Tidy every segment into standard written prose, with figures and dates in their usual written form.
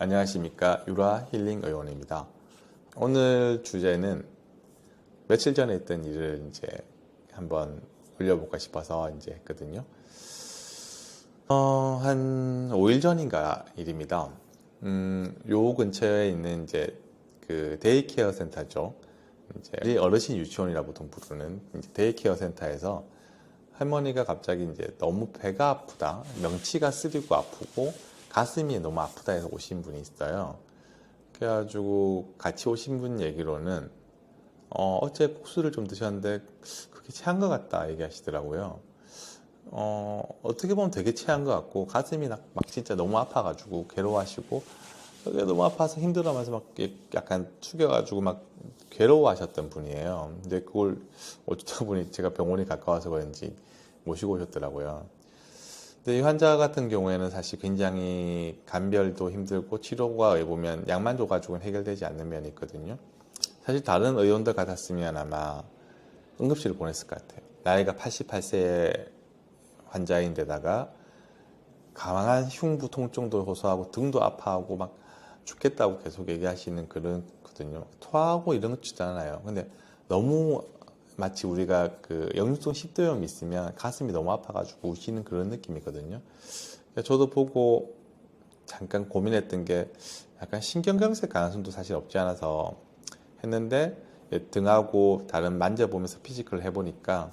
안녕하십니까. 유라 힐링 의원입니다. 오늘 주제는 며칠 전에 했던 일을 이제 한번 올려볼까 싶어서 이제 했거든요. 한 5일 전인가 일입니다. 요 근처에 있는 이제 그 데이케어 센터죠. 이제 어르신 유치원이라 보통 부르는 이제 데이케어 센터에서 할머니가 갑자기 이제 너무 배가 아프다, 명치가 쓰리고 아프고 가슴이 너무 아프다 해서 오신 분이 있어요. 그래가지고 같이 오신 분 얘기로는 어제 국수를 좀 드셨는데 그게 체한 것 같다 얘기하시더라고요. 어떻게 보면 되게 체한 것 같고 가슴이 막 진짜 너무 아파가지고 괴로워하시고 그게 너무 아파서 힘들어하면서 막 약간 숙여가지고 막 괴로워하셨던 분이에요. 근데 그걸 어쩌다 보니 제가 병원이 가까워서 그런지 모시고 오셨더라고요. 근데 이 환자 같은 경우에는 사실 굉장히 감별도 힘들고 치료가 보면 약만 줘가지고는 해결되지 않는 면이 있거든요. 사실 다른 의원들 같았으면 아마 응급실을 보냈을 것 같아요. 나이가 88세 환자인데다가 강한 흉부 통증도 호소하고 등도 아파하고 막 죽겠다고 계속 얘기하시는 그런 거든요. 토하고 이런 거 있잖아요. 근데 너무 마치 우리가 그 역류성 식도염이 있으면 가슴이 너무 아파가지고 우시는 그런 느낌이거든요. 저도 보고 잠깐 고민했던 게 약간 신경경색 가능성도 사실 없지 않아서 했는데 등하고 다른 만져보면서 피지컬을 해보니까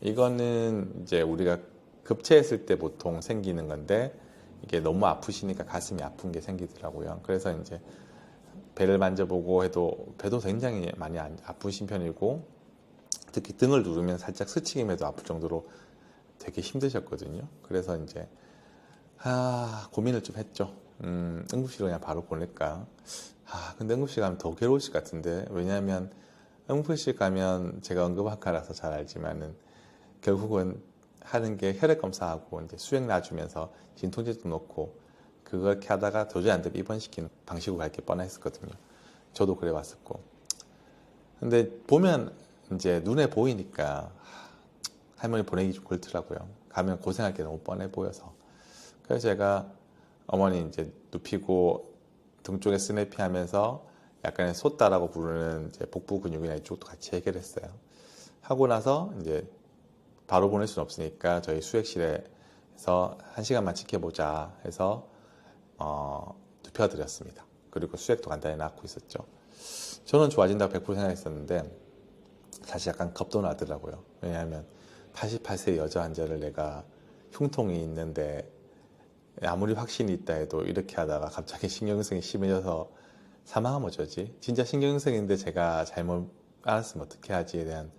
이거는 이제 우리가 급체했을 때 보통 생기는 건데 이게 너무 아프시니까 가슴이 아픈 게 생기더라고요. 그래서 이제 배를 만져보고 해도 배도 굉장히 많이 아프신 편이고 특히 등을 누르면 살짝 스치기만 해도 아플 정도로 되게 힘드셨거든요. 그래서 이제 고민을 좀 했죠. 응급실로 그냥 바로 보낼까. 근데 응급실 가면 더 괴로우실 것 같은데 왜냐하면 응급실 가면 제가 응급학과라서 잘 알지만은 결국은 하는 게 혈액 검사하고 이제 수액 놔주면서 진통제도 놓고 그렇게 하다가 도저히 안 되면 입원시키는 방식으로 갈 게 뻔했었거든요. 저도 그래 왔었고. 근데 보면 이제 눈에 보이니까 할머니 보내기 좀 그렇더라고요. 가면 고생할 게 너무 뻔해 보여서. 그래서 제가 어머니 이제 눕히고 등 쪽에 스냅피 하면서 약간의 솟다라고 부르는 이제 복부 근육이나 이쪽도 같이 해결했어요. 하고 나서 이제 바로 보낼 수는 없으니까 저희 수액실에서 1시간만 지켜보자 해서 눕혀드렸습니다. 그리고 수액도 간단히 낳고 있었죠. 저는 좋아진다고 100% 생각했었는데 사실 약간 겁도 나더라고요. 왜냐하면 88세 여자 환자를 내가 흉통이 있는데 아무리 확신이 있다 해도 이렇게 하다가 갑자기 신경증이 심해져서 사망하면 어쩌지? 진짜 신경증인데 제가 잘못 알았으면 어떻게 하지에 대한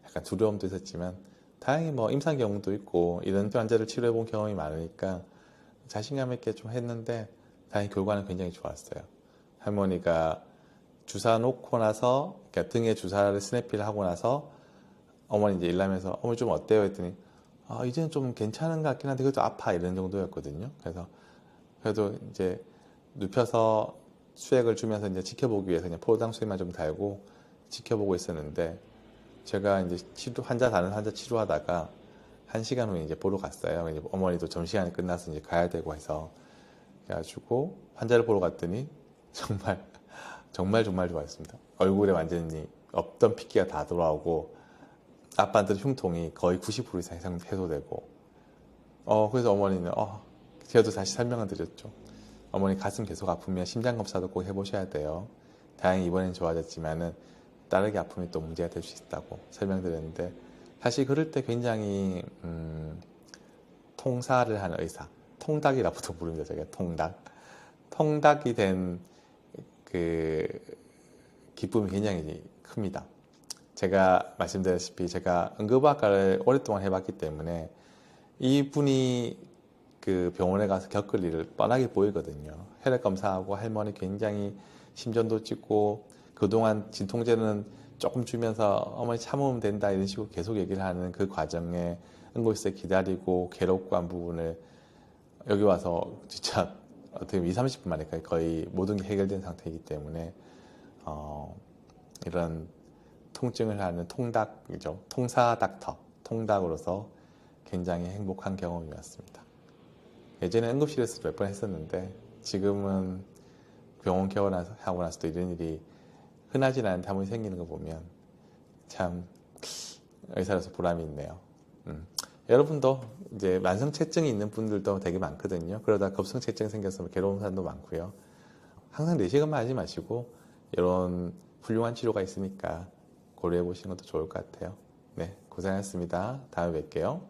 약간 두려움도 있었지만 다행히 뭐 임상 경험도 있고 이런 환자를 치료해 본 경험이 많으니까 자신감 있게 좀 했는데 다행히 결과는 굉장히 좋았어요. 할머니가 주사 놓고 나서 그러니까 등에 주사를 스냅피를 하고 나서 어머니 이제 일하면서 어머니 좀 어때요? 했더니 이제는 좀 괜찮은 것 같긴 한데 그래도 아파 이런 정도였거든요. 그래서 그래도 이제 눕혀서 수액을 주면서 이제 지켜보기 위해서 그냥 포도당 수액만 좀 달고 지켜보고 있었는데 제가 이제 다른 환자 치료하다가 1시간 후에 이제 보러 갔어요. 이제 어머니도 점심시간이 끝나서 이제 가야 되고 해서 그래가지고 환자를 보러 갔더니 정말 좋았습니다. 얼굴에 완전히 없던 핏기가 다 돌아오고 아빠한테도 흉통이 거의 90% 이상 해소되고 그래서 어머니는 제가 다시 설명을 드렸죠. 어머니 가슴 계속 아프면 심장검사도 꼭 해보셔야 돼요. 다행히 이번엔 좋아졌지만은 다르게 아프면 또 문제가 될 수 있다고 설명드렸는데 사실 그럴 때 굉장히 통사를 하는 의사, 통닭이라고도 부릅니다. 제가 통닭이 된 그 기쁨이 굉장히 큽니다. 제가 말씀드렸다시피 제가 응급학과를 오랫동안 해봤기 때문에 이분이 그 병원에 가서 겪을 일을 뻔하게 보이거든요. 혈액 검사하고 할머니 굉장히 심전도 찍고 그동안 진통제는 조금 주면서 어머니 참으면 된다 이런 식으로 계속 얘기를 하는 그 과정에 응급실에 기다리고 괴롭고 한 부분을 여기 와서 진짜 어떻게 보면 20-30분 만에 거의 모든 게 해결된 상태이기 때문에 이런 통증을 하는 통닭이죠. 통사 닥터, 통닭으로서 굉장히 행복한 경험이었습니다. 예전에 응급실에서 몇 번 했었는데 지금은 병원 개원하고 나서도 이런 일이 흔하진 않은데 한 번 생기는 거 보면 참 의사로서 보람이 있네요. 여러분도 이제 만성체증이 있는 분들도 되게 많거든요. 그러다 급성체증 생겨서 괴로운 사람도 많고요. 항상 내시경만 하지 마시고 이런 훌륭한 치료가 있으니까 고려해 보시는 것도 좋을 것 같아요. 네, 고생하셨습니다. 다음에 뵐게요.